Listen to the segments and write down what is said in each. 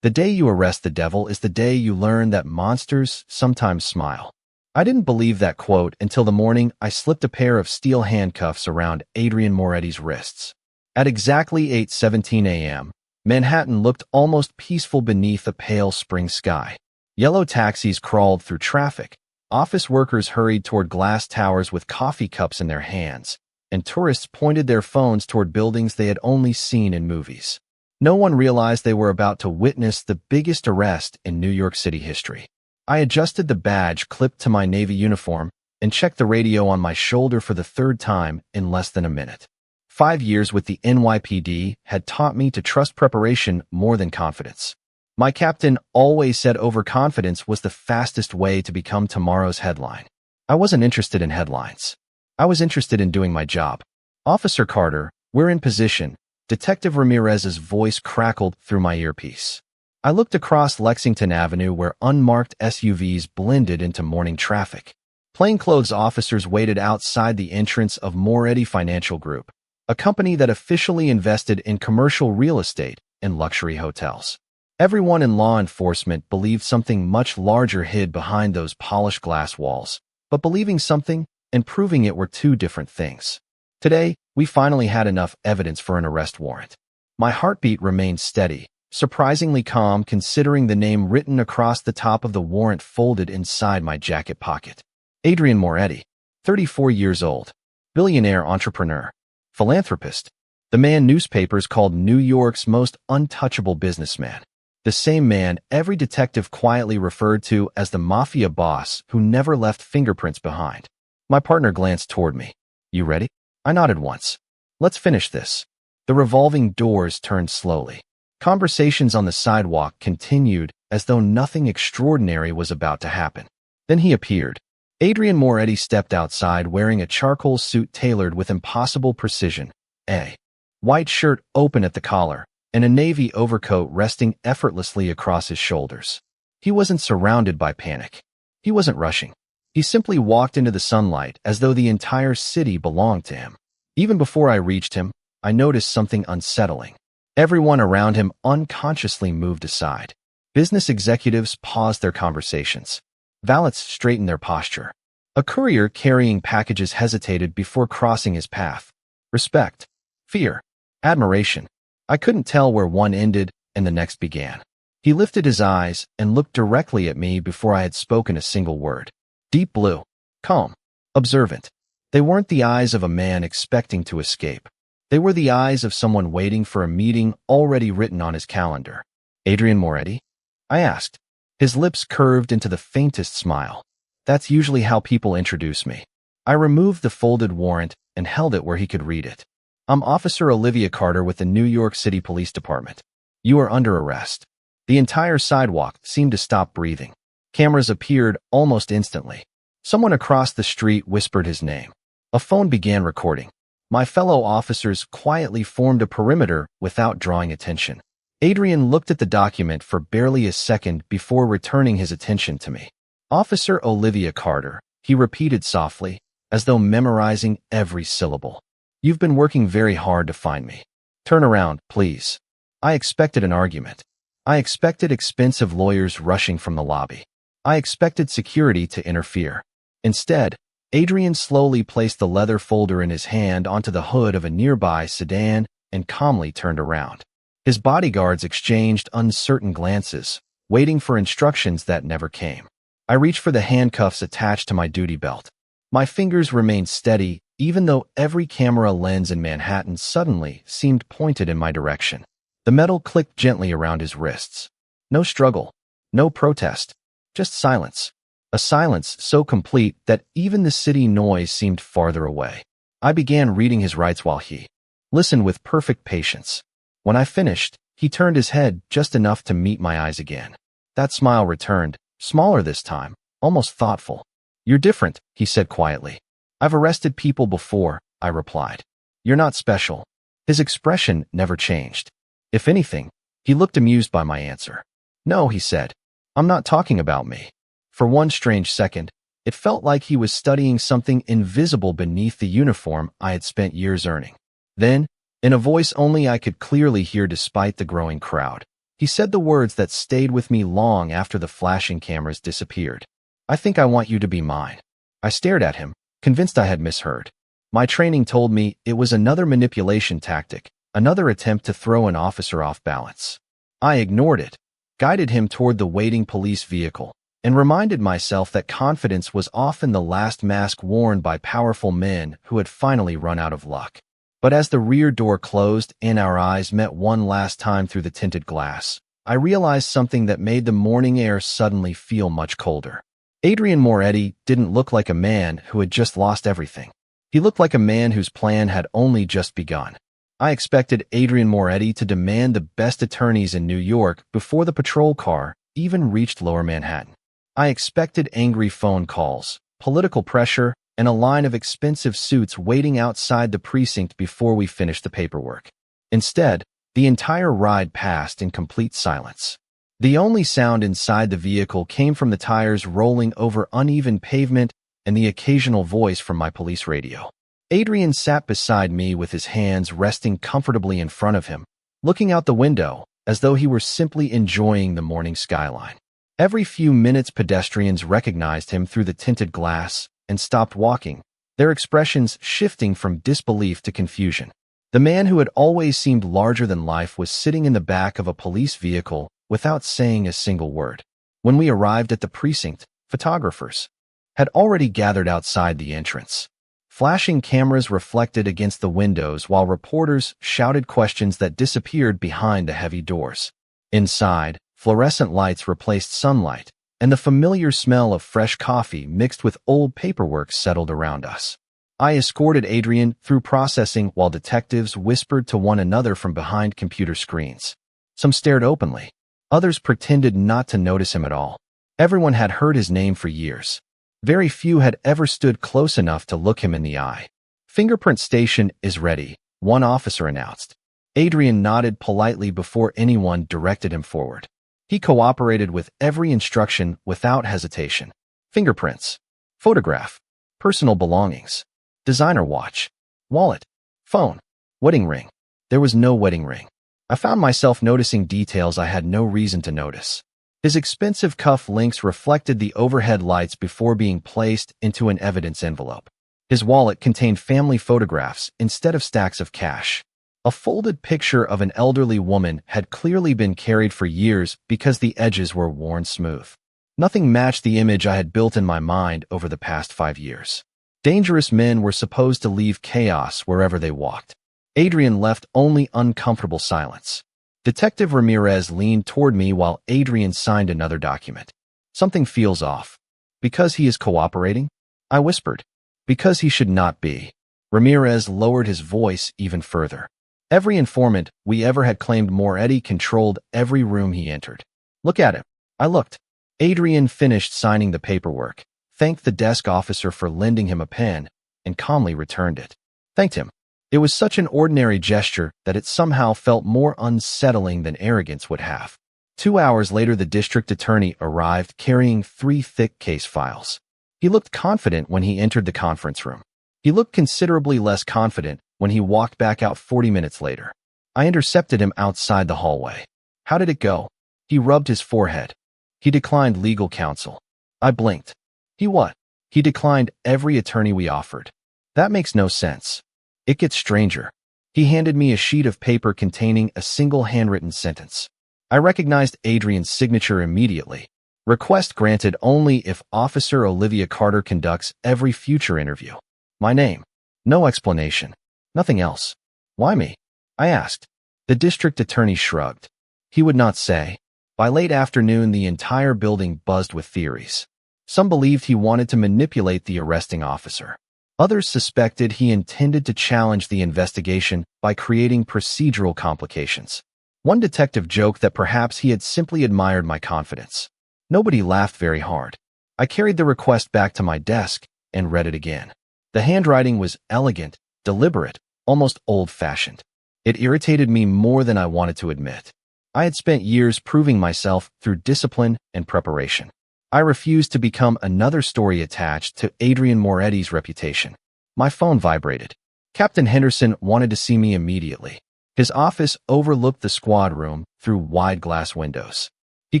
The day you arrest the devil is the day you learn that monsters sometimes smile. I didn't believe that quote until the morning I slipped a pair of steel handcuffs around Adrian Moretti's wrists. At exactly 8:17 a.m., Manhattan looked almost peaceful beneath a pale spring sky. Yellow taxis crawled through traffic, office workers hurried toward glass towers with coffee cups in their hands, and tourists pointed their phones toward buildings they had only seen in movies. No one realized they were about to witness the biggest arrest in New York City history. I adjusted the badge clipped to my Navy uniform and checked the radio on my shoulder for the third time in less than a minute. 5 years with the NYPD had taught me to trust preparation more than confidence. My captain always said overconfidence was the fastest way to become tomorrow's headline. I wasn't interested in headlines. I was interested in doing my job. Officer Carter, we're in position. Detective Ramirez's voice crackled through my earpiece. I looked across Lexington Avenue where unmarked SUVs blended into morning traffic. Plainclothes officers waited outside the entrance of Moretti Financial Group, a company that officially invested in commercial real estate and luxury hotels. Everyone in law enforcement believed something much larger hid behind those polished glass walls, but believing something and proving it were two different things. Today, we finally had enough evidence for an arrest warrant. My heartbeat remained steady, surprisingly calm considering the name written across the top of the warrant folded inside my jacket pocket. Adrian Moretti, 34 years old, billionaire entrepreneur, philanthropist, the man newspapers called New York's most untouchable businessman. The same man every detective quietly referred to as the Mafia Boss who never left fingerprints behind. My partner glanced toward me. You ready? I nodded once. Let's finish this. The revolving doors turned slowly. Conversations on the sidewalk continued as though nothing extraordinary was about to happen. Then he appeared. Adrian Moretti stepped outside wearing a charcoal suit tailored with impossible precision, a white shirt open at the collar, and a navy overcoat resting effortlessly across his shoulders. He wasn't surrounded by panic. He wasn't rushing. He simply walked into the sunlight as though the entire city belonged to him. Even before I reached him, I noticed something unsettling. Everyone around him unconsciously moved aside. Business executives paused their conversations. Valets straightened their posture. A courier carrying packages hesitated before crossing his path. Respect, fear, admiration. I couldn't tell where one ended and the next began. He lifted his eyes and looked directly at me before I had spoken a single word. Deep blue, calm, observant. They weren't the eyes of a man expecting to escape. They were the eyes of someone waiting for a meeting already written on his calendar. Adrian Moretti? I asked. His lips curved into the faintest smile. That's usually how people introduce me. I removed the folded warrant and held it where he could read it. I'm Officer Olivia Carter with the New York City Police Department. You are under arrest. The entire sidewalk seemed to stop breathing. Cameras appeared almost instantly. Someone across the street whispered his name. A phone began recording. My fellow officers quietly formed a perimeter without drawing attention. Adrian looked at the document for barely a second before returning his attention to me. Officer Olivia Carter, he repeated softly, as though memorizing every syllable. You've been working very hard to find me. Turn around, please. I expected an argument. I expected expensive lawyers rushing from the lobby. I expected security to interfere. Instead, Adrian slowly placed the leather folder in his hand onto the hood of a nearby sedan and calmly turned around. His bodyguards exchanged uncertain glances, waiting for instructions that never came. I reached for the handcuffs attached to my duty belt. My fingers remained steady, even though every camera lens in Manhattan suddenly seemed pointed in my direction. The metal clicked gently around his wrists. No struggle, no protest, just silence. A silence so complete that even the city noise seemed farther away. I began reading his rights while he listened with perfect patience. When I finished, he turned his head just enough to meet my eyes again. That smile returned, smaller this time, almost thoughtful. You're different, he said quietly. I've arrested people before, I replied. You're not special. His expression never changed. If anything, he looked amused by my answer. No, he said. I'm not talking about me. For one strange second, it felt like he was studying something invisible beneath the uniform I had spent years earning. Then, in a voice only I could clearly hear despite the growing crowd, He said the words that stayed with me long after the flashing cameras disappeared. "I think I want you to be mine." I stared at him, convinced I had misheard. My training told me it was another manipulation tactic, another attempt to throw an officer off balance. I ignored it, guided him toward the waiting police vehicle, and reminded myself that confidence was often the last mask worn by powerful men who had finally run out of luck. But as the rear door closed and our eyes met one last time through the tinted glass, I realized something that made the morning air suddenly feel much colder. Adrian Moretti didn't look like a man who had just lost everything. He looked like a man whose plan had only just begun. I expected Adrian Moretti to demand the best attorneys in New York before the patrol car even reached Lower Manhattan. I expected angry phone calls, political pressure, and a line of expensive suits waiting outside the precinct before we finished the paperwork. Instead, the entire ride passed in complete silence. The only sound inside the vehicle came from the tires rolling over uneven pavement and the occasional voice from my police radio. Adrian sat beside me with his hands resting comfortably in front of him, looking out the window as though he were simply enjoying the morning skyline. Every few minutes, pedestrians recognized him through the tinted glass and stopped walking, their expressions shifting from disbelief to confusion. The man who had always seemed larger than life was sitting in the back of a police vehicle without saying a single word. When we arrived at the precinct, photographers had already gathered outside the entrance. Flashing cameras reflected against the windows while reporters shouted questions that disappeared behind the heavy doors. Inside, fluorescent lights replaced sunlight, and the familiar smell of fresh coffee mixed with old paperwork settled around us. I escorted Adrian through processing while detectives whispered to one another from behind computer screens. Some stared openly. Others pretended not to notice him at all. Everyone had heard his name for years. Very few had ever stood close enough to look him in the eye. "Fingerprint station is ready," one officer announced. Adrian nodded politely before anyone directed him forward. He cooperated with every instruction without hesitation. Fingerprints, photograph, personal belongings, designer watch, wallet, phone, wedding ring. There was no wedding ring. I found myself noticing details I had no reason to notice. His expensive cuff links reflected the overhead lights before being placed into an evidence envelope. His wallet contained family photographs instead of stacks of cash. A folded picture of an elderly woman had clearly been carried for years because the edges were worn smooth. Nothing matched the image I had built in my mind over the past 5 years. Dangerous men were supposed to leave chaos wherever they walked. Adrian left only uncomfortable silence. Detective Ramirez leaned toward me while Adrian signed another document. "Something feels off." "Because he is cooperating?" I whispered. "Because he should not be." Ramirez lowered his voice even further. Every informant we ever had claimed Moretti controlled every room he entered. "Look at him." I looked. Adrian finished signing the paperwork, thanked the desk officer for lending him a pen, and calmly returned it. Thanked him. It was such an ordinary gesture that it somehow felt more unsettling than arrogance would have. 2 hours later, the district attorney arrived carrying 3 thick case files. He looked confident when he entered the conference room. He looked considerably less confident when he walked back out 40 minutes later. I intercepted him outside the hallway. "How did it go?" He rubbed his forehead. "He declined legal counsel." I blinked. "He what?" "He declined every attorney we offered." "That makes no sense." "It gets stranger." He handed me a sheet of paper containing a single handwritten sentence. I recognized Adrian's signature immediately. "Request granted only if Officer Olivia Carter conducts every future interview." My name. No explanation. Nothing else. "Why me?" I asked. The district attorney shrugged. He would not say. By late afternoon, the entire building buzzed with theories. Some believed he wanted to manipulate the arresting officer. Others suspected he intended to challenge the investigation by creating procedural complications. One detective joked that perhaps he had simply admired my confidence. Nobody laughed very hard. I carried the request back to my desk and read it again. The handwriting was elegant, deliberate, almost old-fashioned. It irritated me more than I wanted to admit. I had spent years proving myself through discipline and preparation. I refused to become another story attached to Adrian Moretti's reputation. My phone vibrated. Captain Henderson wanted to see me immediately. His office overlooked the squad room through wide glass windows. He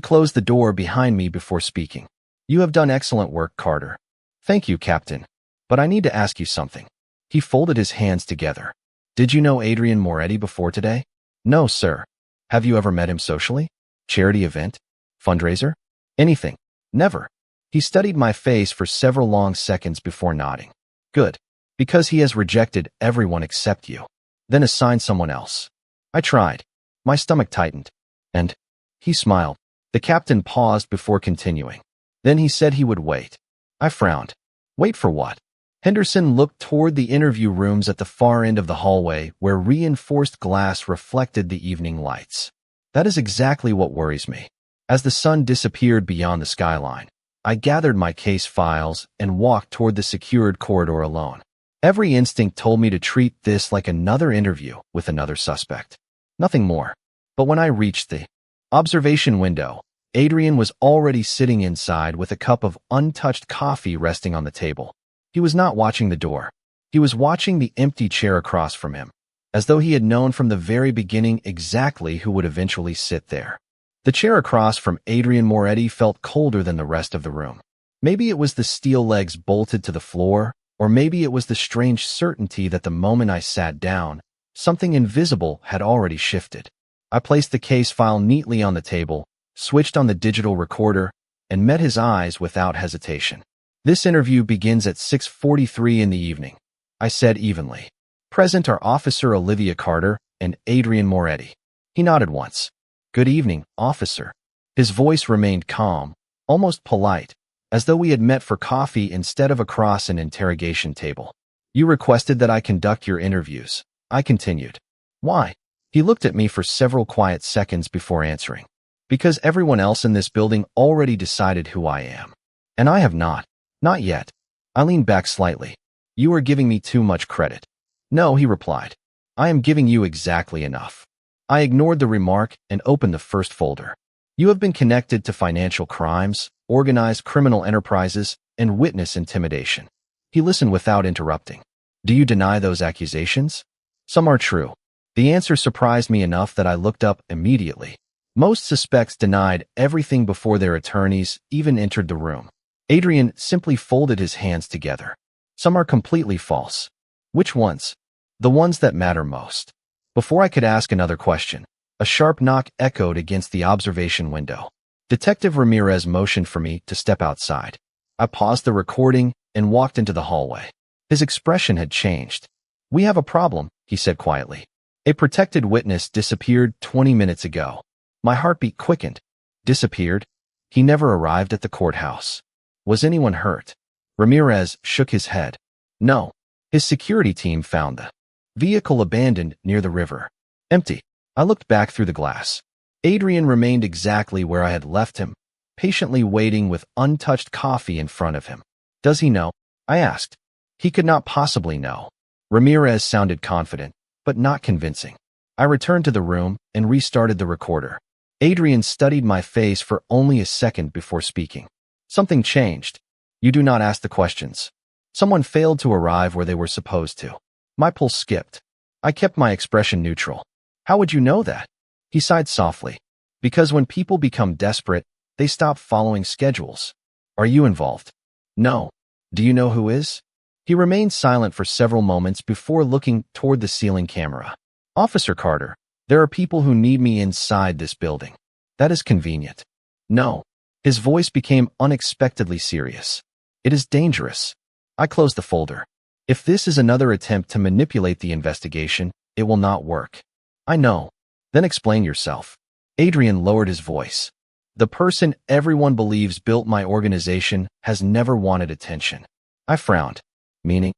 closed the door behind me before speaking. You have done excellent work, Carter. Thank you, Captain. But I need to ask you something. He folded his hands together. Did you know Adrian Moretti before today? No, sir. Have you ever met him socially? Charity event? Fundraiser? Anything? Never. He studied my face for several long seconds before nodding. Good. Because he has rejected everyone except you. Then assign someone else. I tried. My stomach tightened. And he smiled. The captain paused before continuing. Then he said he would wait. I frowned. Wait for what? Henderson looked toward the interview rooms at the far end of the hallway where reinforced glass reflected the evening lights. That is exactly what worries me. As the sun disappeared beyond the skyline, I gathered my case files and walked toward the secured corridor alone. Every instinct told me to treat this like another interview with another suspect. Nothing more. But when I reached the observation window, Adrian was already sitting inside with a cup of untouched coffee resting on the table. He was not watching the door. He was watching the empty chair across from him, as though he had known from the very beginning exactly who would eventually sit there. The chair across from Adrian Moretti felt colder than the rest of the room. Maybe it was the steel legs bolted to the floor, or maybe it was the strange certainty that the moment I sat down, something invisible had already shifted. I placed the case file neatly on the table, switched on the digital recorder, and met his eyes without hesitation. This interview begins at 6:43 in the evening, I said evenly. Present are Officer Olivia Carter and Adrian Moretti. He nodded once. Good evening, officer. His voice remained calm, almost polite, as though we had met for coffee instead of across an interrogation table. You requested that I conduct your interviews, I continued. Why? He looked at me for several quiet seconds before answering. Because everyone else in this building already decided who I am. And I have not. Not yet. I leaned back slightly. You are giving me too much credit. No, he replied. I am giving you exactly enough. I ignored the remark and opened the first folder. You have been connected to financial crimes, organized criminal enterprises, and witness intimidation. He listened without interrupting. Do you deny those accusations? Some are true. The answer surprised me enough that I looked up immediately. Most suspects denied everything before their attorneys even entered the room. Adrian simply folded his hands together. Some are completely false. Which ones? The ones that matter most. Before I could ask another question, a sharp knock echoed against the observation window. Detective Ramirez motioned for me to step outside. I paused the recording and walked into the hallway. His expression had changed. We have a problem, he said quietly. A protected witness disappeared 20 minutes ago. My heartbeat quickened. Disappeared? He never arrived at the courthouse. Was anyone hurt? Ramirez shook his head. No. His security team found the vehicle abandoned near the river. Empty. I looked back through the glass. Adrian remained exactly where I had left him, patiently waiting with untouched coffee in front of him. Does he know? I asked. He could not possibly know. Ramirez sounded confident, but not convincing. I returned to the room and restarted the recorder. Adrian studied my face for only a second before speaking. Something changed. You do not ask the questions. Someone failed to arrive where they were supposed to. My pulse skipped. I kept my expression neutral. How would you know that? He sighed softly. Because when people become desperate, they stop following schedules. Are you involved? No. Do you know who is? He remained silent for several moments before looking toward the ceiling camera. Officer Carter, there are people who need me inside this building. That is convenient. No. His voice became unexpectedly serious. It is dangerous. I closed the folder. If this is another attempt to manipulate the investigation, it will not work. I know. Then explain yourself. Adrian lowered his voice. The person everyone believes built my organization has never wanted attention. I frowned. Meaning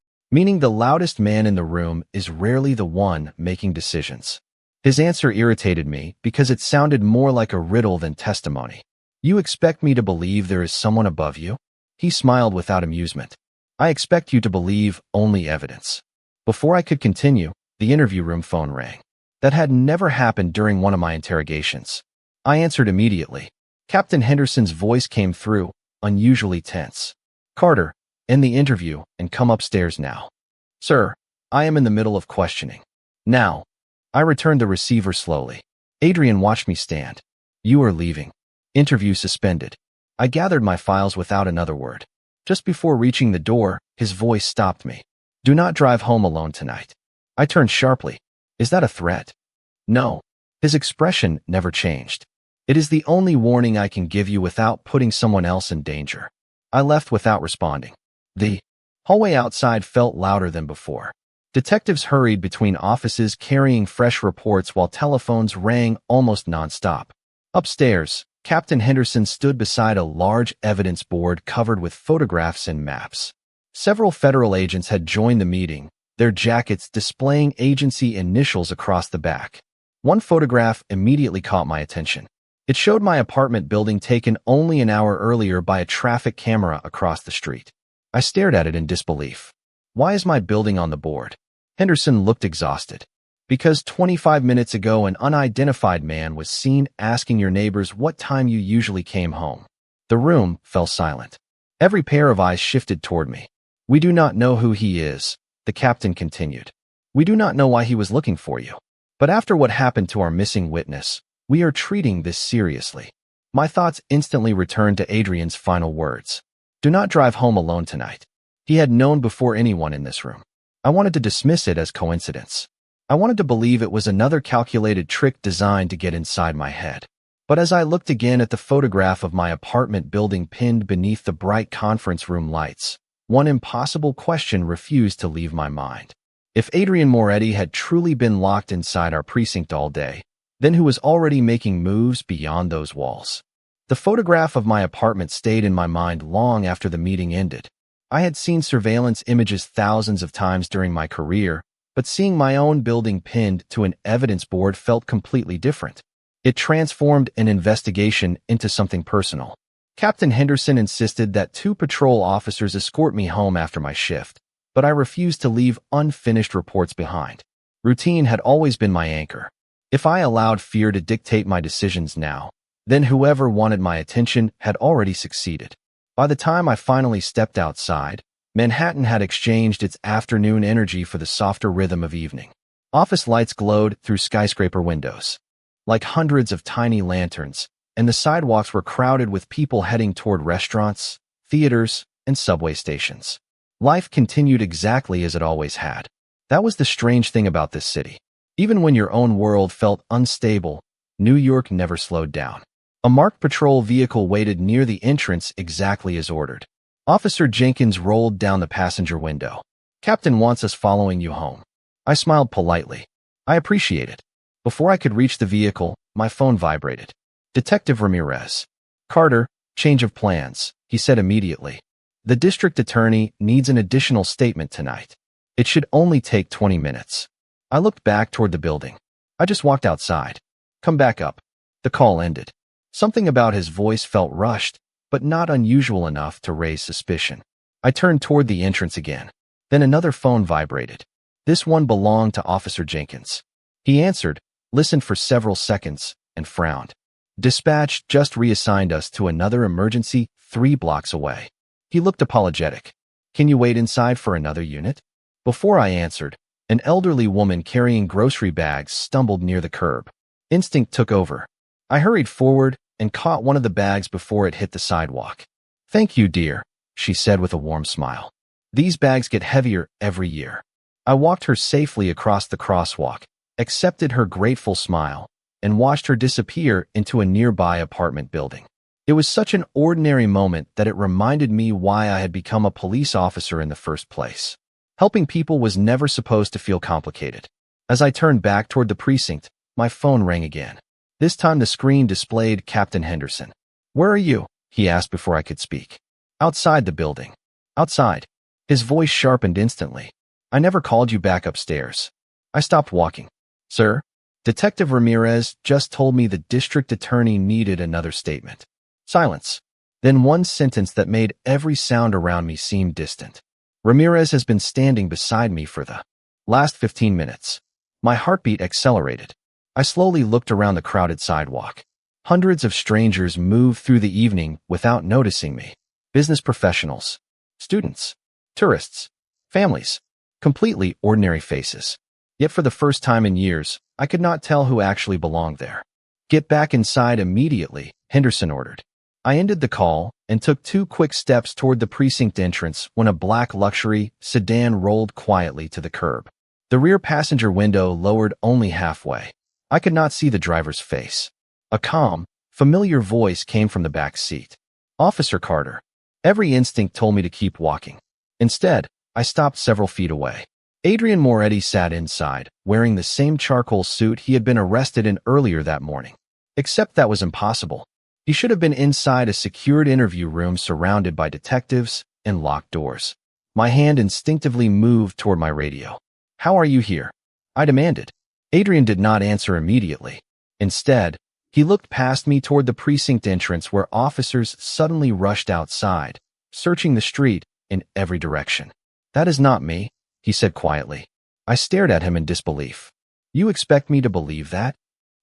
the loudest man in the room is rarely the one making decisions. His answer irritated me because it sounded more like a riddle than testimony. You expect me to believe there is someone above you? He smiled without amusement. I expect you to believe only evidence. Before I could continue, the interview room phone rang. That had never happened during one of my interrogations. I answered immediately. Captain Henderson's voice came through, unusually tense. Carter, end the interview and come upstairs now. Sir, I am in the middle of questioning. Now. I returned the receiver slowly. Adrian watched me stand. You are leaving. Interview suspended. I gathered my files without another word. Just before reaching the door, his voice stopped me. Do not drive home alone tonight. I turned sharply. Is that a threat? No. His expression never changed. It is the only warning I can give you without putting someone else in danger. I left without responding. The hallway outside felt louder than before. Detectives hurried between offices carrying fresh reports while telephones rang almost nonstop. Upstairs, Captain Henderson stood beside a large evidence board covered with photographs and maps. Several federal agents had joined the meeting, their jackets displaying agency initials across the back. One photograph immediately caught my attention. It showed my apartment building taken only an hour earlier by a traffic camera across the street. I stared at it in disbelief. Why is my building on the board? Henderson looked exhausted. Because 25 minutes ago an unidentified man was seen asking your neighbors what time you usually came home. The room fell silent. Every pair of eyes shifted toward me. We do not know who he is, the captain continued. We do not know why he was looking for you. But after what happened to our missing witness, we are treating this seriously. My thoughts instantly returned to Adrian's final words. Do not drive home alone tonight. He had known before anyone in this room. I wanted to dismiss it as coincidence. I wanted to believe it was another calculated trick designed to get inside my head. But as I looked again at the photograph of my apartment building pinned beneath the bright conference room lights, one impossible question refused to leave my mind. If Adrian Moretti had truly been locked inside our precinct all day, then who was already making moves beyond those walls? The photograph of my apartment stayed in my mind long after the meeting ended. I had seen surveillance images thousands of times during my career, but seeing my own building pinned to an evidence board felt completely different. It transformed an investigation into something personal. Captain Henderson insisted that 2 patrol officers escort me home after my shift, but I refused to leave unfinished reports behind. Routine had always been my anchor. If I allowed fear to dictate my decisions now, then whoever wanted my attention had already succeeded. By the time I finally stepped outside, Manhattan had exchanged its afternoon energy for the softer rhythm of evening. Office lights glowed through skyscraper windows, like hundreds of tiny lanterns, and the sidewalks were crowded with people heading toward restaurants, theaters, and subway stations. Life continued exactly as it always had. That was the strange thing about this city. Even when your own world felt unstable, New York never slowed down. A marked patrol vehicle waited near the entrance exactly as ordered. Officer Jenkins rolled down the passenger window. Captain wants us following you home. I smiled politely. I appreciate it. Before I could reach the vehicle, my phone vibrated. Detective Ramirez. Carter, change of plans, he said immediately. The district attorney needs an additional statement tonight. It should only take 20 minutes. I looked back toward the building. I just walked outside. Come back up. The call ended. Something about his voice felt rushed, but not unusual enough to raise suspicion. I turned toward the entrance again. Then another phone vibrated. This one belonged to Officer Jenkins. He answered, listened for several seconds, and frowned. Dispatch just reassigned us to another emergency 3 blocks away. He looked apologetic. Can you wait inside for another unit? Before I answered, an elderly woman carrying grocery bags stumbled near the curb. Instinct took over. I hurried forward and caught one of the bags before it hit the sidewalk. Thank you, dear, she said with a warm smile. These bags get heavier every year. I walked her safely across the crosswalk, accepted her grateful smile, and watched her disappear into a nearby apartment building. It was such an ordinary moment that it reminded me why I had become a police officer in the first place. Helping people was never supposed to feel complicated. As I turned back toward the precinct, my phone rang again. This time the screen displayed Captain Henderson. Where are you? He asked before I could speak. Outside the building. Outside. His voice sharpened instantly. I never called you back upstairs. I stopped walking. Sir? Detective Ramirez just told me the district attorney needed another statement. Silence. Then one sentence that made every sound around me seem distant. Ramirez has been standing beside me for the last 15 minutes. My heartbeat accelerated. I slowly looked around the crowded sidewalk. Hundreds of strangers moved through the evening without noticing me. Business professionals, students, tourists, families, completely ordinary faces. Yet for the first time in years, I could not tell who actually belonged there. Get back inside immediately, Henderson ordered. I ended the call and took 2 quick steps toward the precinct entrance when a black luxury sedan rolled quietly to the curb. The rear passenger window lowered only halfway. I could not see the driver's face. A calm, familiar voice came from the back seat. Officer Carter. Every instinct told me to keep walking. Instead, I stopped several feet away. Adrian Moretti sat inside, wearing the same charcoal suit he had been arrested in earlier that morning. Except that was impossible. He should have been inside a secured interview room surrounded by detectives and locked doors. My hand instinctively moved toward my radio. "How are you here?" I demanded. Adrian did not answer immediately. Instead, he looked past me toward the precinct entrance where officers suddenly rushed outside, searching the street in every direction. "That is not me," he said quietly. I stared at him in disbelief. "You expect me to believe that?"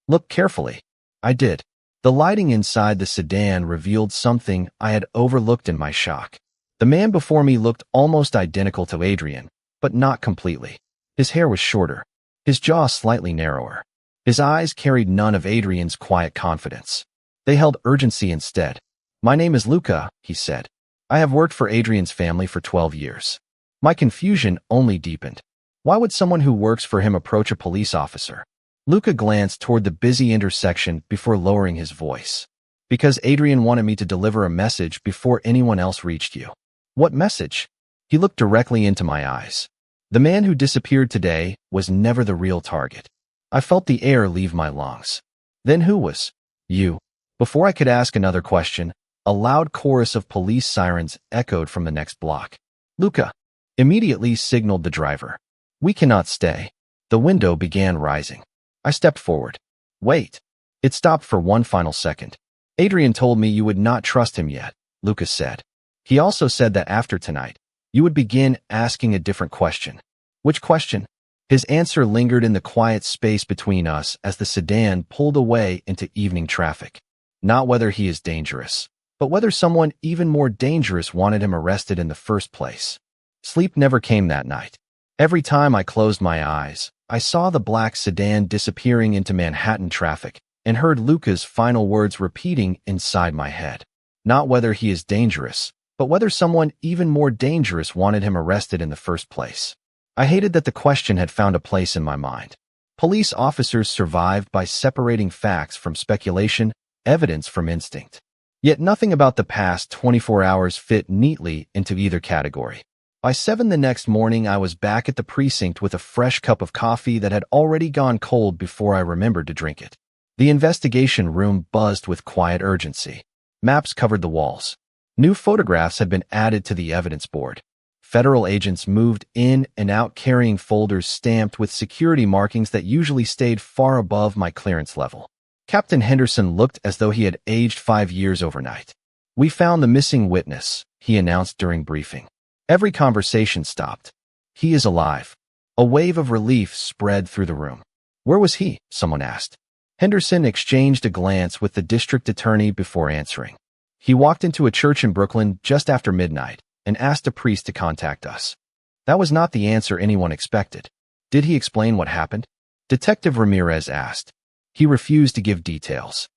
"Look carefully." I did. The lighting inside the sedan revealed something I had overlooked in my shock. The man before me looked almost identical to Adrian, but not completely. His hair was shorter, his jaw slightly narrower. His eyes carried none of Adrian's quiet confidence. They held urgency instead. "My name is Luca," he said. "I have worked for Adrian's family for 12 years. My confusion only deepened. Why would someone who works for him approach a police officer? Luca glanced toward the busy intersection before lowering his voice. "Because Adrian wanted me to deliver a message before anyone else reached you." "What message?" He looked directly into my eyes. The man who disappeared today was never the real target. I felt the air leave my lungs. "Then who was?" "You." Before I could ask another question, a loud chorus of police sirens echoed from the next block. "Luca!" immediately signaled the driver. "We cannot stay." The window began rising. I stepped forward. "Wait." It stopped for one final second. "Adrian told me you would not trust him yet," Lucas said. "He also said that after tonight, you would begin asking a different question." "Which question?" His answer lingered in the quiet space between us as the sedan pulled away into evening traffic. "Not whether he is dangerous, but whether someone even more dangerous wanted him arrested in the first place." Sleep never came that night. Every time I closed my eyes, I saw the black sedan disappearing into Manhattan traffic and heard Luca's final words repeating inside my head. "Not whether he is dangerous, but whether someone even more dangerous wanted him arrested in the first place." I hated that the question had found a place in my mind. Police officers survived by separating facts from speculation, evidence from instinct. Yet nothing about the past 24 hours fit neatly into either category. By 7 the next morning, I was back at the precinct with a fresh cup of coffee that had already gone cold before I remembered to drink it. The investigation room buzzed with quiet urgency. Maps covered the walls. New photographs had been added to the evidence board. Federal agents moved in and out carrying folders stamped with security markings that usually stayed far above my clearance level. Captain Henderson looked as though he had aged 5 years overnight. "We found the missing witness," he announced during briefing. Every conversation stopped. "He is alive." A wave of relief spread through the room. "Where was he?" someone asked. Henderson exchanged a glance with the district attorney before answering. "He walked into a church in Brooklyn just after midnight and asked a priest to contact us." That was not the answer anyone expected. "Did he explain what happened?" Detective Ramirez asked. "He refused to give details."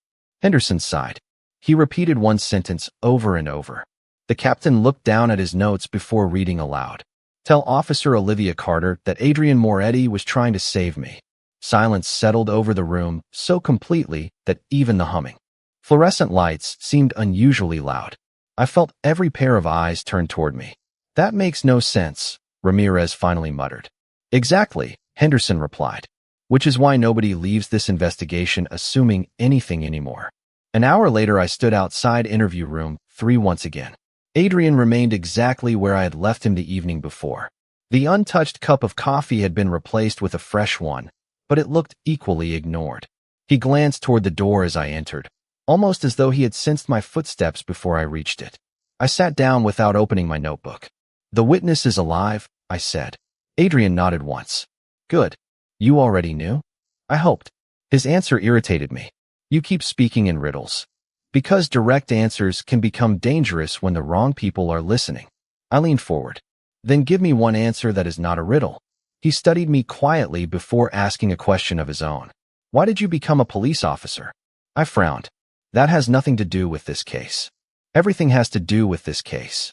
Henderson sighed. He repeated one sentence over and over. The captain looked down at his notes before reading aloud. "Tell Officer Olivia Carter that Adrian Moretti was trying to save me." Silence settled over the room so completely that even the humming. Fluorescent lights seemed unusually loud. I felt every pair of eyes turn toward me. "That makes no sense," Ramirez finally muttered. "Exactly," Henderson replied. "Which is why nobody leaves this investigation assuming anything anymore." An hour later, I stood outside interview room 3 once again. Adrian remained exactly where I had left him the evening before. The untouched cup of coffee had been replaced with a fresh one, but it looked equally ignored. He glanced toward the door as I entered, almost as though he had sensed my footsteps before I reached it. I sat down without opening my notebook. "The witness is alive," I said. Adrian nodded once. "Good. You already knew?" I hoped. His answer irritated me. "You keep speaking in riddles." "Because direct answers can become dangerous when the wrong people are listening." I leaned forward. "Then give me one answer that is not a riddle." He studied me quietly before asking a question of his own. Why did you become a police officer? I frowned. That has nothing to do with this case. Everything has to do with this case.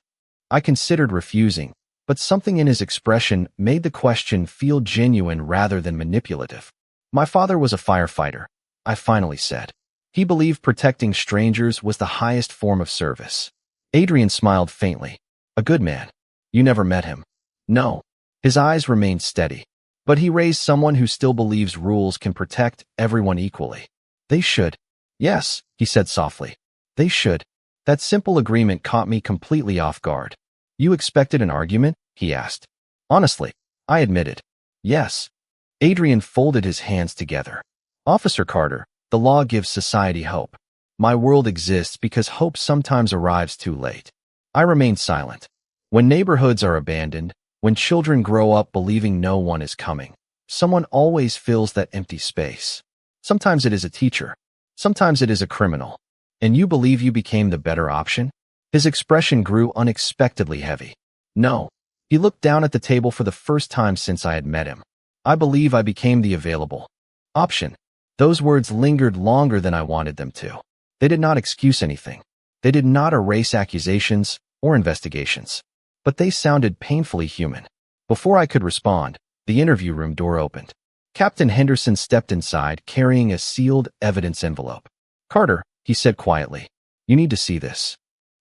I considered refusing, but something in his expression made the question feel genuine rather than manipulative. My father was a firefighter, I finally said. He believed protecting strangers was the highest form of service. Adrian smiled faintly. A good man. You never met him. No. His eyes remained steady. But he raised someone who still believes rules can protect everyone equally. They should. Yes, he said softly. They should. That simple agreement caught me completely off guard. You expected an argument? He asked. Honestly, I admitted. Yes. Adrian folded his hands together. Officer Carter, the law gives society hope. My world exists because hope sometimes arrives too late. I remained silent. When neighborhoods are abandoned, when children grow up believing no one is coming, someone always fills that empty space. Sometimes it is a teacher. Sometimes it is a criminal. And you believe you became the better option? His expression grew unexpectedly heavy. No. He looked down at the table for the first time since I had met him. I believe I became the available option. Those words lingered longer than I wanted them to. They did not excuse anything. They did not erase accusations or investigations. But they sounded painfully human. Before I could respond, the interview room door opened. Captain Henderson stepped inside, carrying a sealed evidence envelope. Carter, he said quietly, you need to see this.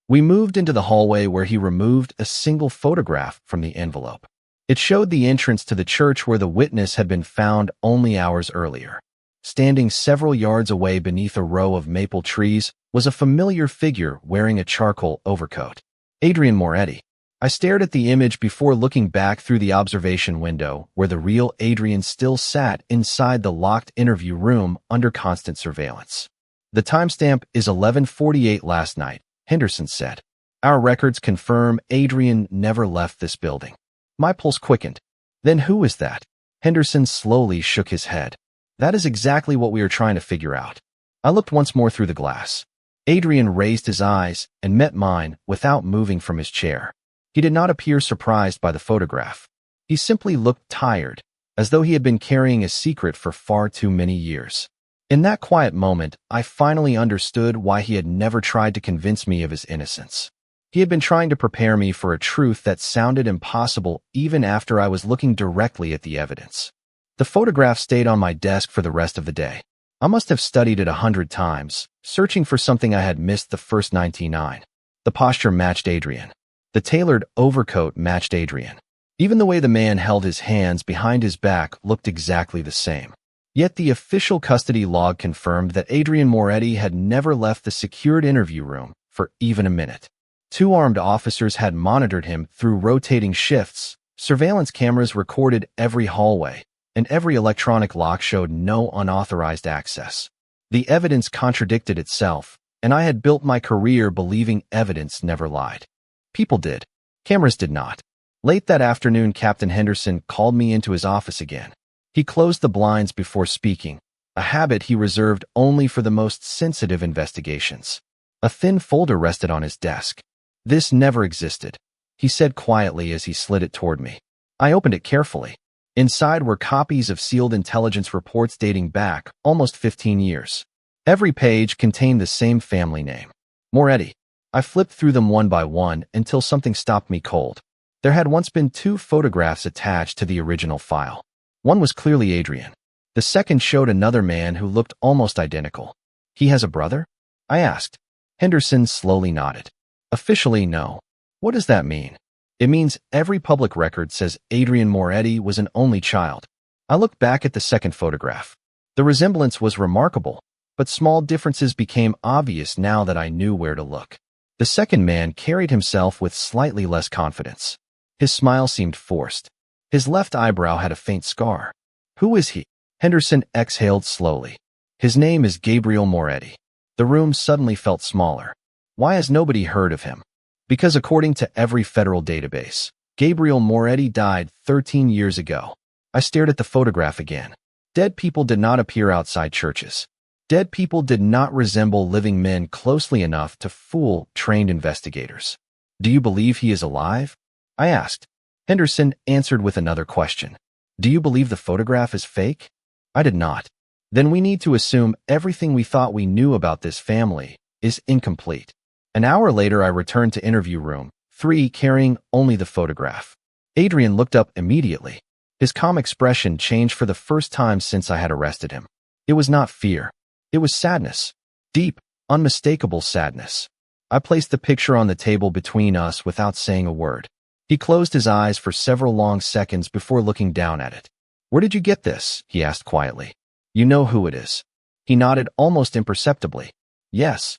We moved into the hallway where he removed a single photograph from the envelope. It showed the entrance to the church where the witness had been found only hours earlier. Standing several yards away beneath a row of maple trees was a familiar figure wearing a charcoal overcoat. Adrian Moretti. I stared at the image before looking back through the observation window where the real Adrian still sat inside the locked interview room under constant surveillance. The timestamp is 11:48 last night, Henderson said. Our records confirm Adrian never left this building. My pulse quickened. Then who is that? Henderson slowly shook his head. That is exactly what we are trying to figure out. I looked once more through the glass. Adrian raised his eyes and met mine without moving from his chair. He did not appear surprised by the photograph. He simply looked tired, as though he had been carrying a secret for far too many years. In that quiet moment, I finally understood why he had never tried to convince me of his innocence. He had been trying to prepare me for a truth that sounded impossible even after I was looking directly at the evidence. The photograph stayed on my desk for the rest of the day. I must have studied it 100 times, searching for something I had missed the first 99. The posture matched Adrian. The tailored overcoat matched Adrian. Even the way the man held his hands behind his back looked exactly the same. Yet the official custody log confirmed that Adrian Moretti had never left the secured interview room for even a minute. 2 armed officers had monitored him through rotating shifts. Surveillance cameras recorded every hallway, and every electronic lock showed no unauthorized access. The evidence contradicted itself, and I had built my career believing evidence never lied. People did. Cameras did not. Late that afternoon, Captain Henderson called me into his office again. He closed the blinds before speaking, a habit he reserved only for the most sensitive investigations. A thin folder rested on his desk. This never existed, he said quietly as he slid it toward me. I opened it carefully. Inside were copies of sealed intelligence reports dating back almost 15 years. Every page contained the same family name, Moretti. I flipped through them one by one until something stopped me cold. There had once been 2 photographs attached to the original file. One was clearly Adrian. The second showed another man who looked almost identical. He has a brother? I asked. Henderson slowly nodded. Officially, no. What does that mean? It means every public record says Adrian Moretti was an only child. I looked back at the second photograph. The resemblance was remarkable, but small differences became obvious now that I knew where to look. The second man carried himself with slightly less confidence. His smile seemed forced. His left eyebrow had a faint scar. Who is he? Henderson exhaled slowly. His name is Gabriel Moretti. The room suddenly felt smaller. Why has nobody heard of him? Because according to every federal database, Gabriel Moretti died 13 years ago. I stared at the photograph again. Dead people did not appear outside churches. Dead people did not resemble living men closely enough to fool trained investigators. Do you believe he is alive? I asked. Henderson answered with another question. Do you believe the photograph is fake? I did not. Then we need to assume everything we thought we knew about this family is incomplete. An hour later, I returned to interview room 3 carrying only the photograph. Adrian looked up immediately. His calm expression changed for the first time since I had arrested him. It was not fear. It was sadness. Deep, unmistakable sadness. I placed the picture on the table between us without saying a word. He closed his eyes for several long seconds before looking down at it. "Where did you get this?" he asked quietly. "You know who it is." He nodded almost imperceptibly. "Yes."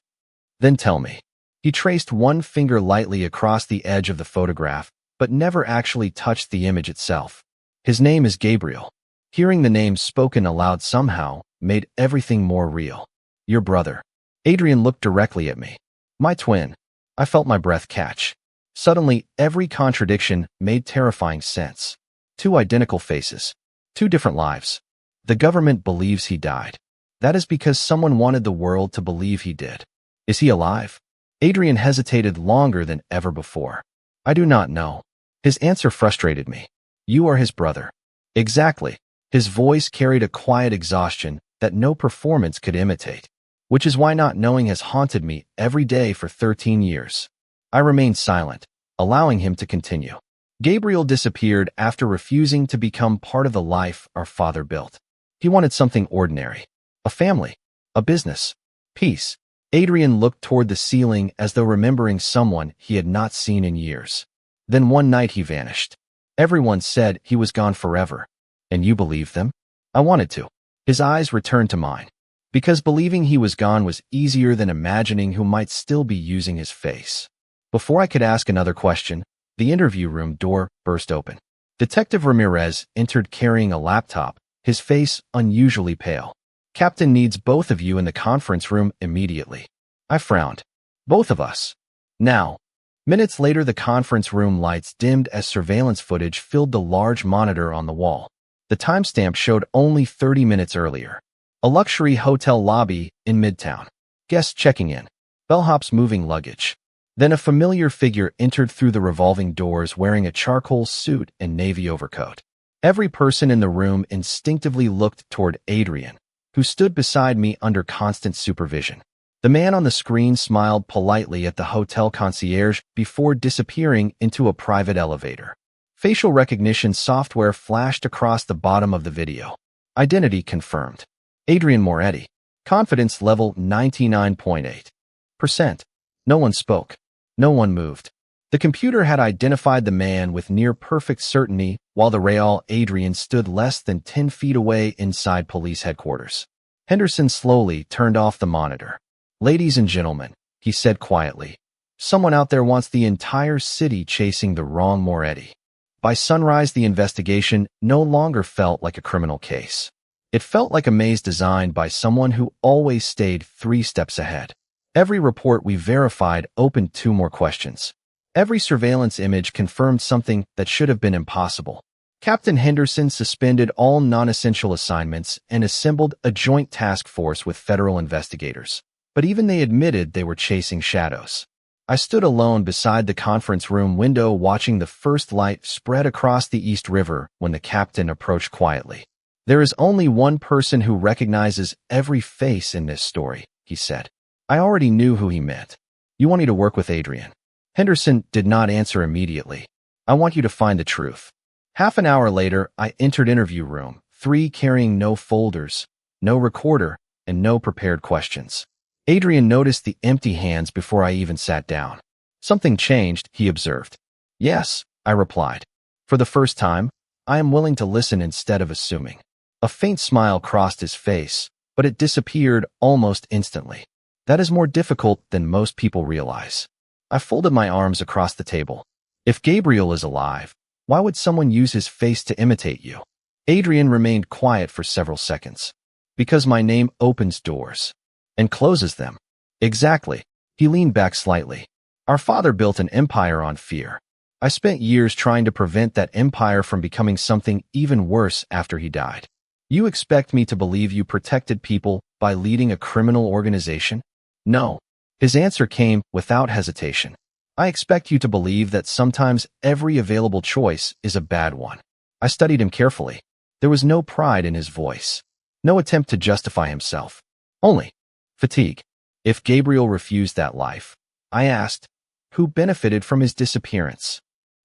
"Then tell me." He traced one finger lightly across the edge of the photograph, but never actually touched the image itself. "His name is Gabriel." Hearing the name spoken aloud somehow made everything more real. "Your brother." Adrian looked directly at me. "My twin." I felt my breath catch. Suddenly, every contradiction made terrifying sense. 2 identical faces. 2 different lives. The government believes he died. That is because someone wanted the world to believe he did. Is he alive? Adrian hesitated longer than ever before. "I do not know." His answer frustrated me. "You are his brother." "Exactly." His voice carried a quiet exhaustion that no performance could imitate, which is why not knowing has haunted me every day for 13 years. I remained silent, allowing him to continue. "Gabriel disappeared after refusing to become part of the life our father built. He wanted something ordinary. A family. A business. Peace." Adrian looked toward the ceiling as though remembering someone he had not seen in years. "Then one night he vanished. Everyone said he was gone forever. And you believed them?" I wanted to. His eyes returned to mine. Because believing he was gone was easier than imagining who might still be using his face. Before I could ask another question, the interview room door burst open. Detective Ramirez entered carrying a laptop, his face unusually pale. "Captain needs both of you in the conference room immediately." I frowned. "Both of us? Now?" Minutes later, the conference room lights dimmed as surveillance footage filled the large monitor on the wall. The timestamp showed only 30 minutes earlier. A luxury hotel lobby in Midtown. Guests checking in. Bellhops moving luggage. Then a familiar figure entered through the revolving doors wearing a charcoal suit and navy overcoat. Every person in the room instinctively looked toward Adrian, who stood beside me under constant supervision. The man on the screen smiled politely at the hotel concierge before disappearing into a private elevator. Facial recognition software flashed across the bottom of the video. Identity confirmed. Adrian Moretti. Confidence level 99.8%. No one spoke. No one moved. The computer had identified the man with near-perfect certainty, while the real Adrian stood less than 10 feet away inside police headquarters. Henderson slowly turned off the monitor. "Ladies and gentlemen," he said quietly, "someone out there wants the entire city chasing the wrong Moretti." By sunrise, the investigation no longer felt like a criminal case. It felt like a maze designed by someone who always stayed 3 steps ahead. Every report we verified opened 2 more questions. Every surveillance image confirmed something that should have been impossible. Captain Henderson suspended all non-essential assignments and assembled a joint task force with federal investigators. But even they admitted they were chasing shadows. I stood alone beside the conference room window watching the first light spread across the East River when the captain approached quietly. "There is only one person who recognizes every face in this story," he said. I already knew who he meant. "You want me to work with Adrian?" Henderson did not answer immediately. "I want you to find the truth." Half an hour later, I entered interview room 3 carrying no folders, no recorder, and no prepared questions. Adrian noticed the empty hands before I even sat down. "Something changed," he observed. "Yes," I replied. "For the first time, I am willing to listen instead of assuming." A faint smile crossed his face, but it disappeared almost instantly. That is more difficult than most people realize. I folded my arms across the table. "If Gabriel is alive, why would someone use his face to imitate you?" Adrian remained quiet for several seconds. "Because my name opens doors. And closes them." "Exactly." He leaned back slightly. "Our father built an empire on fear. I spent years trying to prevent that empire from becoming something even worse after he died. You expect me to believe you protected people by leading a criminal organization? No." His answer came without hesitation. "I expect you to believe that sometimes every available choice is a bad one." I studied him carefully. There was no pride in his voice, no attempt to justify himself, only fatigue. If Gabriel refused that life, I asked, who benefited from his disappearance?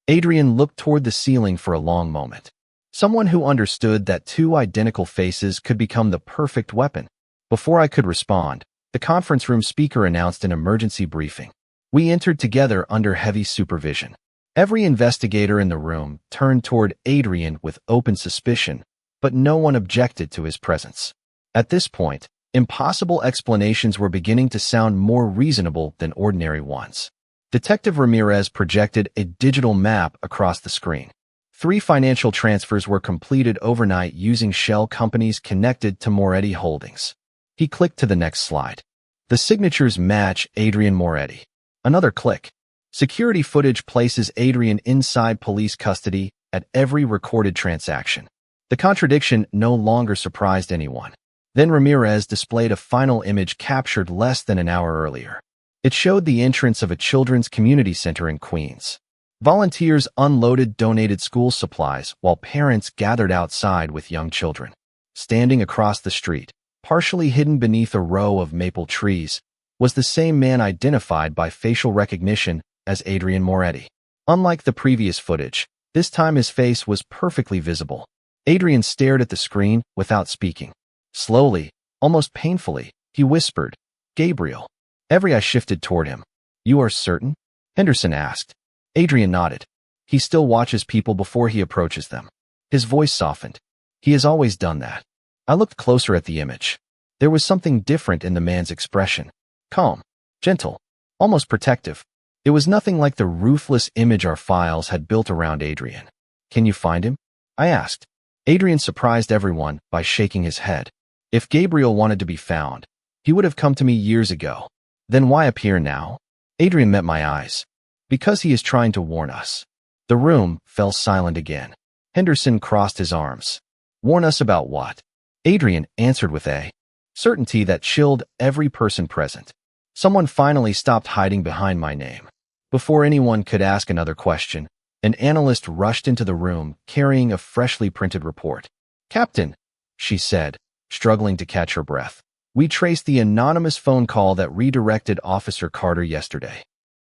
Adrian looked toward the ceiling for a long moment. Someone who understood that two identical faces could become the perfect weapon. Before I could respond, the conference room speaker announced an emergency briefing. We entered together under heavy supervision. Every investigator in the room turned toward Adrian with open suspicion, but no one objected to his presence. At this point, impossible explanations were beginning to sound more reasonable than ordinary ones. Detective Ramirez projected a digital map across the screen. 3 financial transfers were completed overnight using shell companies connected to Moretti Holdings. He clicked to the next slide. The signatures match Adrian Moretti. Another click. Security footage places Adrian inside police custody at every recorded transaction. The contradiction no longer surprised anyone. Then Ramirez displayed a final image captured less than an hour earlier. It showed the entrance of a children's community center in Queens. Volunteers unloaded donated school supplies while parents gathered outside with young children. Standing across the street, partially hidden beneath a row of maple trees, was the same man identified by facial recognition as Adrian Moretti. Unlike the previous footage, this time his face was perfectly visible. Adrian stared at the screen without speaking. Slowly, almost painfully, he whispered, "Gabriel." Every eye shifted toward him. "You are certain?" Henderson asked. Adrian nodded. "He still watches people before he approaches them." His voice softened. "He has always done that." I looked closer at the image. There was something different in the man's expression. Calm, gentle, almost protective. It was nothing like the ruthless image our files had built around Adrian. "Can you find him?" I asked. Adrian surprised everyone by shaking his head. If Gabriel wanted to be found, he would have come to me years ago. Then why appear now? Adrian met my eyes. "Because he is trying to warn us." The room fell silent again. Henderson crossed his arms. "Warn us about what?" Adrian answered with a certainty that chilled every person present. Someone finally stopped hiding behind my name. Before anyone could ask another question, an analyst rushed into the room carrying a freshly printed report. "Captain," she said, struggling to catch her breath, "we traced the anonymous phone call that redirected Officer Carter yesterday."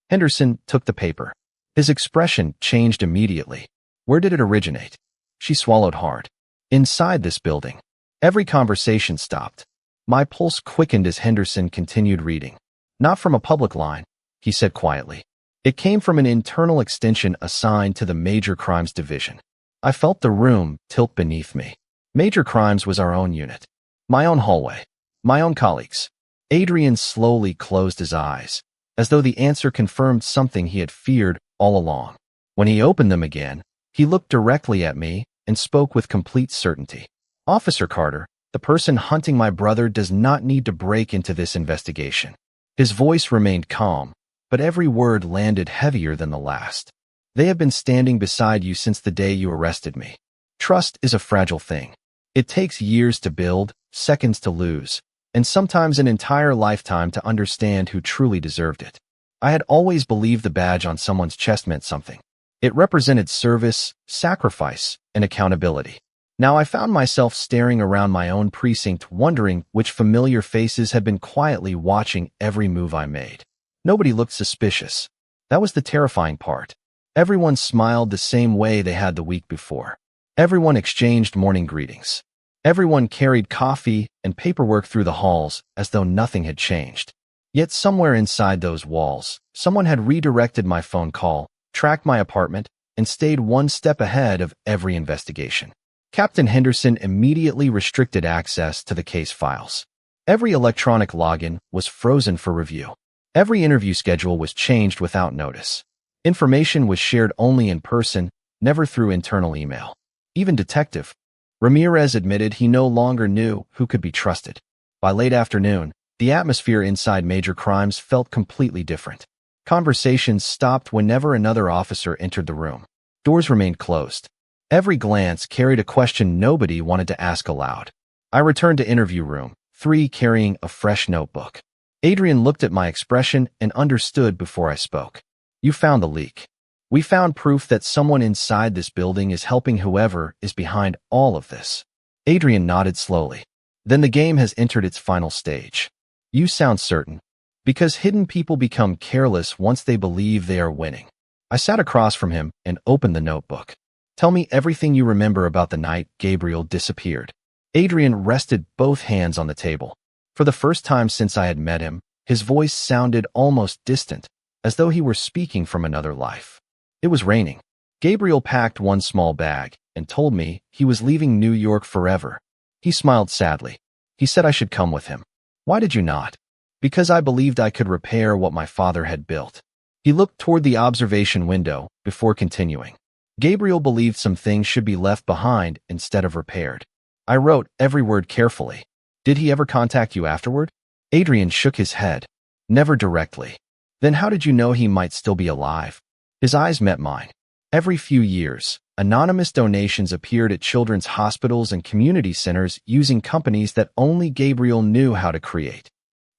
Henderson took the paper. His expression changed immediately. "Where did it originate?" She swallowed hard. "Inside this building." Every conversation stopped. My pulse quickened as Henderson continued reading. "Not from a public line," he said quietly. "It came from an internal extension assigned to the Major Crimes Division." I felt the room tilt beneath me. Major Crimes was our own unit. My own hallway. My own colleagues. Adrian slowly closed his eyes, as though the answer confirmed something he had feared all along. When he opened them again, he looked directly at me and spoke with complete certainty. "Officer Carter, the person hunting my brother does not need to break into this investigation." His voice remained calm, but every word landed heavier than the last. "They have been standing beside you since the day you arrested me. Trust is a fragile thing. It takes years to build, seconds to lose, and sometimes an entire lifetime to understand who truly deserved it. I had always believed the badge on someone's chest meant something. It represented service, sacrifice, and accountability. Now I found myself staring around my own precinct, wondering which familiar faces had been quietly watching every move I made. Nobody looked suspicious. That was the terrifying part. Everyone smiled the same way they had the week before. Everyone exchanged morning greetings. Everyone carried coffee and paperwork through the halls as though nothing had changed. Yet somewhere inside those walls, someone had redirected my phone call, tracked my apartment, and stayed one step ahead of every investigation. Captain Henderson immediately restricted access to the case files. Every electronic login was frozen for review. Every interview schedule was changed without notice. Information was shared only in person, never through internal email. Even Detective Ramirez admitted he no longer knew who could be trusted. By late afternoon, the atmosphere inside Major Crimes felt completely different. Conversations stopped whenever another officer entered the room. Doors remained closed. Every glance carried a question nobody wanted to ask aloud. I returned to interview room 3 carrying a fresh notebook. Adrian looked at my expression and understood before I spoke. "You found the leak." We found proof that someone inside this building is helping whoever is behind all of this. Adrian nodded slowly. Then the game has entered its final stage. You sound certain. Because hidden people become careless once they believe they are winning. I sat across from him and opened the notebook. Tell me everything you remember about the night Gabriel disappeared. Adrian rested both hands on the table. For the first time since I had met him, his voice sounded almost distant, as though he were speaking from another life. It was raining. Gabriel packed one small bag and told me he was leaving New York forever. He smiled sadly. He said I should come with him. Why did you not? Because I believed I could repair what my father had built. He looked toward the observation window before continuing. Gabriel believed some things should be left behind instead of repaired. I wrote every word carefully. Did he ever contact you afterward? Adrian shook his head. Never directly. Then how did you know he might still be alive? His eyes met mine. Every few years, anonymous donations appeared at children's hospitals and community centers using companies that only Gabriel knew how to create.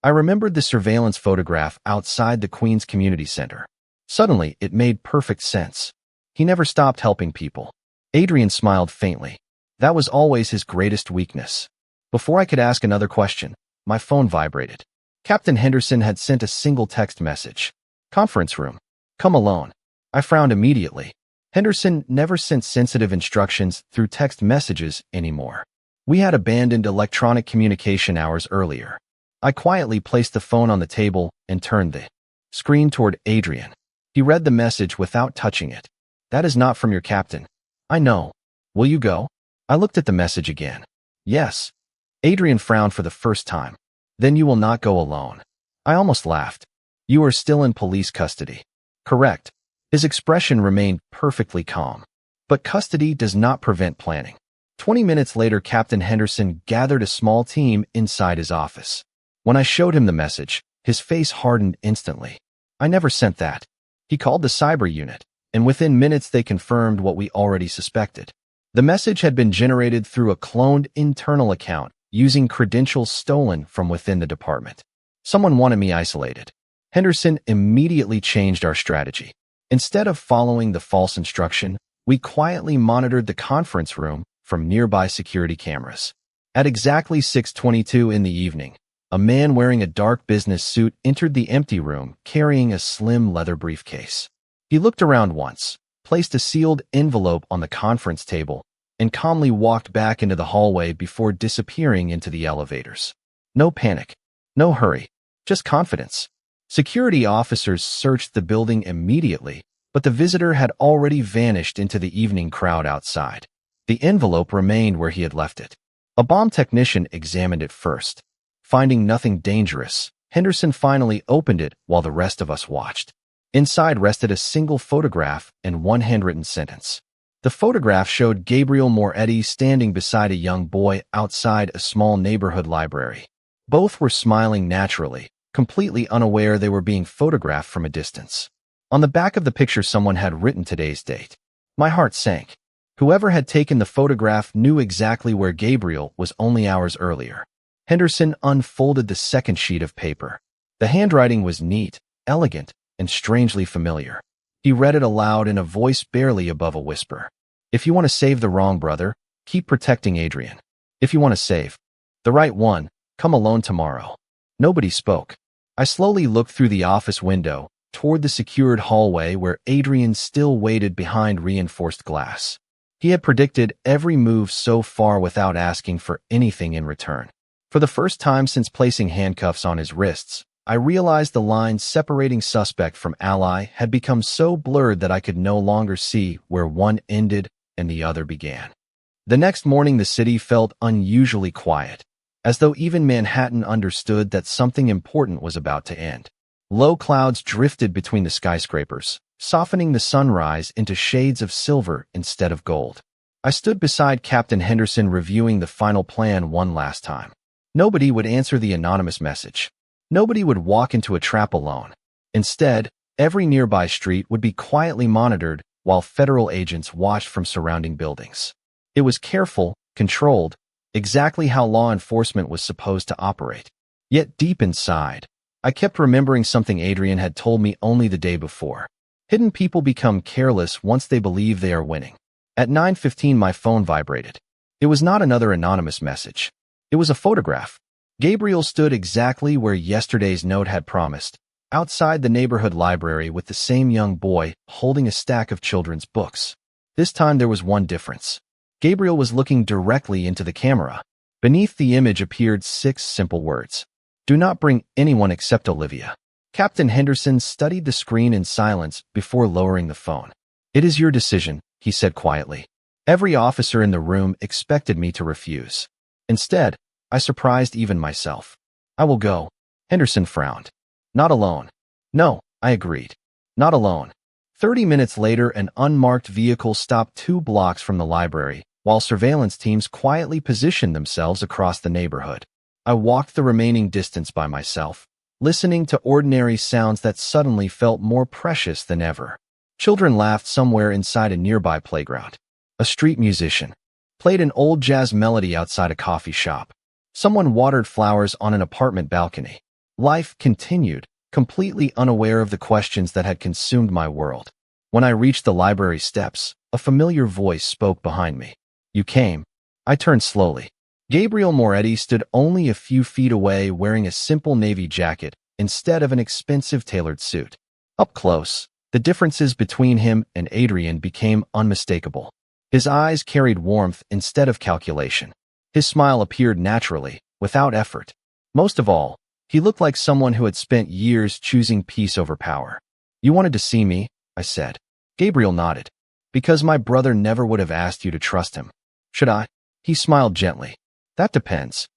I remembered the surveillance photograph outside the Queens Community Center. Suddenly, it made perfect sense. He never stopped helping people. Adrian smiled faintly. That was always his greatest weakness. Before I could ask another question, my phone vibrated. Captain Henderson had sent a single text message. Conference room. Come alone. I frowned immediately. Henderson never sent sensitive instructions through text messages anymore. We had abandoned electronic communication hours earlier. I quietly placed the phone on the table and turned the screen toward Adrian. He read the message without touching it. That is not from your captain. I know. Will you go? I looked at the message again. Yes. Adrian frowned for the first time. Then you will not go alone. I almost laughed. You are still in police custody. Correct. His expression remained perfectly calm. But custody does not prevent planning. 20 minutes later, Captain Henderson gathered a small team inside his office. When I showed him the message, his face hardened instantly. I never sent that. He called the cyber unit, and within minutes they confirmed what we already suspected. The message had been generated through a cloned internal account using credentials stolen from within the department. Someone wanted me isolated. Henderson immediately changed our strategy. Instead of following the false instruction, we quietly monitored the conference room from nearby security cameras. At exactly 6:22 in the evening, a man wearing a dark business suit entered the empty room carrying a slim leather briefcase. He looked around once, placed a sealed envelope on the conference table, and calmly walked back into the hallway before disappearing into the elevators. No panic, no hurry, just confidence. Security officers searched the building immediately, but the visitor had already vanished into the evening crowd outside. The envelope remained where he had left it. A bomb technician examined it first. Finding nothing dangerous, Henderson finally opened it while the rest of us watched. Inside rested a single photograph and one handwritten sentence. The photograph showed Gabriel Moretti standing beside a young boy outside a small neighborhood library. Both were smiling naturally, completely unaware they were being photographed from a distance. On the back of the picture, someone had written today's date. My heart sank. Whoever had taken the photograph knew exactly where Gabriel was only hours earlier. Henderson unfolded the second sheet of paper. The handwriting was neat, elegant, and strangely familiar. He read it aloud in a voice barely above a whisper. If you want to save the wrong brother, keep protecting Adrian. If you want to save the right one, come alone tomorrow. Nobody spoke. I slowly looked through the office window toward the secured hallway where Adrian still waited behind reinforced glass. He had predicted every move so far without asking for anything in return. For the first time since placing handcuffs on his wrists, I realized the line separating suspect from ally had become so blurred that I could no longer see where one ended and the other began. The next morning, the city felt unusually quiet, as though even Manhattan understood that something important was about to end. Low clouds drifted between the skyscrapers, softening the sunrise into shades of silver instead of gold. I stood beside Captain Henderson reviewing the final plan one last time. Nobody would answer the anonymous message. Nobody would walk into a trap alone. Instead, every nearby street would be quietly monitored while federal agents watched from surrounding buildings. It was careful, controlled, exactly how law enforcement was supposed to operate. Yet deep inside, I kept remembering something Adrian had told me only the day before. Hidden people become careless once they believe they are winning. At 9:15, my phone vibrated. It was not another anonymous message. It was a photograph. Gabriel stood exactly where yesterday's note had promised, outside the neighborhood library with the same young boy holding a stack of children's books. This time there was one difference. Gabriel was looking directly into the camera. Beneath the image appeared 6 simple words. Do not bring anyone except Olivia. Captain Henderson studied the screen in silence before lowering the phone. It is your decision, he said quietly. Every officer in the room expected me to refuse. Instead, I surprised even myself. I will go. Henderson frowned. Not alone. No, I agreed. Not alone. 30 minutes later, an unmarked vehicle stopped 2 blocks from the library, while surveillance teams quietly positioned themselves across the neighborhood. I walked the remaining distance by myself, listening to ordinary sounds that suddenly felt more precious than ever. Children laughed somewhere inside a nearby playground. A street musician played an old jazz melody outside a coffee shop. Someone watered flowers on an apartment balcony. Life continued, completely unaware of the questions that had consumed my world. When I reached the library steps, a familiar voice spoke behind me. You came. I turned slowly. Gabriel Moretti stood only a few feet away wearing a simple navy jacket instead of an expensive tailored suit. Up close, the differences between him and Adrian became unmistakable. His eyes carried warmth instead of calculation. His smile appeared naturally, without effort. Most of all, he looked like someone who had spent years choosing peace over power. You wanted to see me, I said. Gabriel nodded. Because my brother never would have asked you to trust him. Should I? He smiled gently. That depends.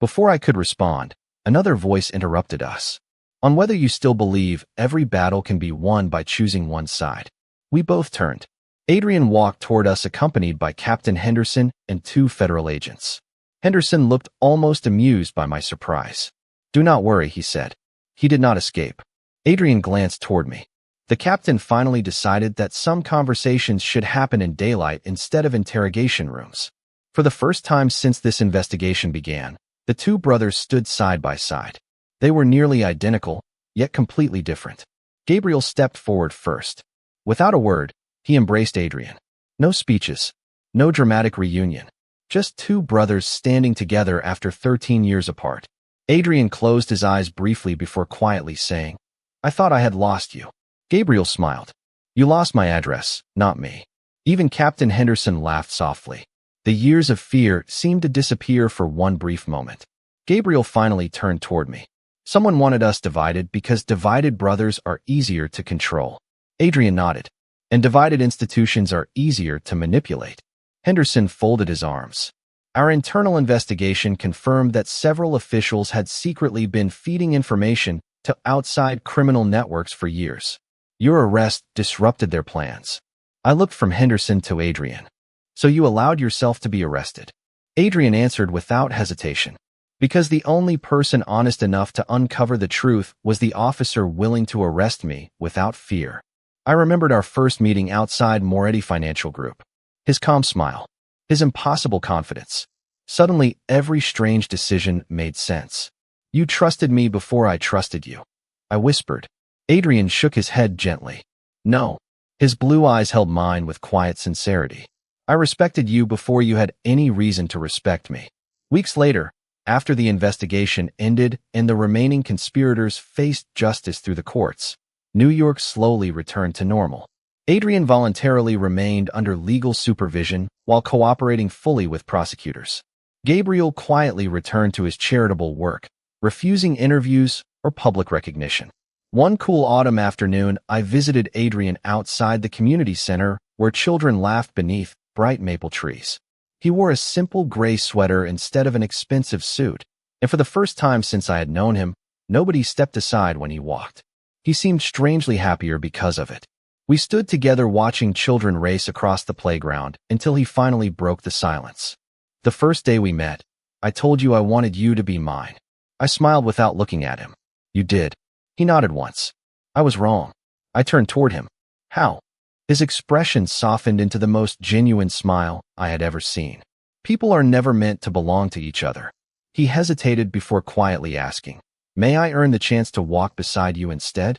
Before I could respond, another voice interrupted us. On whether you still believe every battle can be won by choosing one side. We both turned. Adrian walked toward us accompanied by Captain Henderson and 2 federal agents. Henderson looked almost amused by my surprise. Do not worry, he said. He did not escape. Adrian glanced toward me. The captain finally decided that some conversations should happen in daylight instead of interrogation rooms. For the first time since this investigation began, the 2 brothers stood side by side. They were nearly identical, yet completely different. Gabriel stepped forward first. Without a word, he embraced Adrian. No speeches, no dramatic reunion. Just 2 brothers standing together after 13 years apart. Adrian closed his eyes briefly before quietly saying, I thought I had lost you. Gabriel smiled. You lost my address, not me. Even Captain Henderson laughed softly. The years of fear seemed to disappear for one brief moment. Gabriel finally turned toward me. Someone wanted us divided because divided brothers are easier to control. Adrian nodded. And divided institutions are easier to manipulate. Henderson folded his arms. Our internal investigation confirmed that several officials had secretly been feeding information to outside criminal networks for years. Your arrest disrupted their plans. I looked from Henderson to Adrian. So you allowed yourself to be arrested? Adrian answered without hesitation. Because the only person honest enough to uncover the truth was the officer willing to arrest me without fear. I remembered our first meeting outside Moretti Financial Group. His calm smile. His impossible confidence. Suddenly, every strange decision made sense. You trusted me before I trusted you. I whispered. Adrian shook his head gently. No. His blue eyes held mine with quiet sincerity. I respected you before you had any reason to respect me. Weeks later, after the investigation ended and the remaining conspirators faced justice through the courts, New York slowly returned to normal. Adrian voluntarily remained under legal supervision while cooperating fully with prosecutors. Gabriel quietly returned to his charitable work, refusing interviews or public recognition. One cool autumn afternoon, I visited Adrian outside the community center where children laughed beneath bright maple trees. He wore a simple gray sweater instead of an expensive suit, and for the first time since I had known him, nobody stepped aside when he walked. He seemed strangely happier because of it. We stood together watching children race across the playground until he finally broke the silence. The first day we met, I told you I wanted you to be mine. I smiled without looking at him. You did. He nodded once. I was wrong. I turned toward him. How? His expression softened into the most genuine smile I had ever seen. People are never meant to belong to each other. He hesitated before quietly asking, May I earn the chance to walk beside you instead?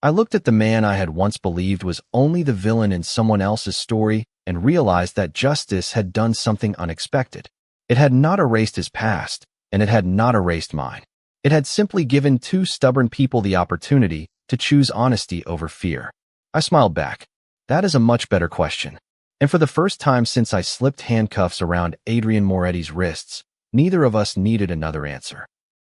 I looked at the man I had once believed was only the villain in someone else's story and realized that justice had done something unexpected. It had not erased his past, and it had not erased mine. It had simply given two stubborn people the opportunity to choose honesty over fear. I smiled back. That is a much better question. And for the first time since I slipped handcuffs around Adrian Moretti's wrists, neither of us needed another answer.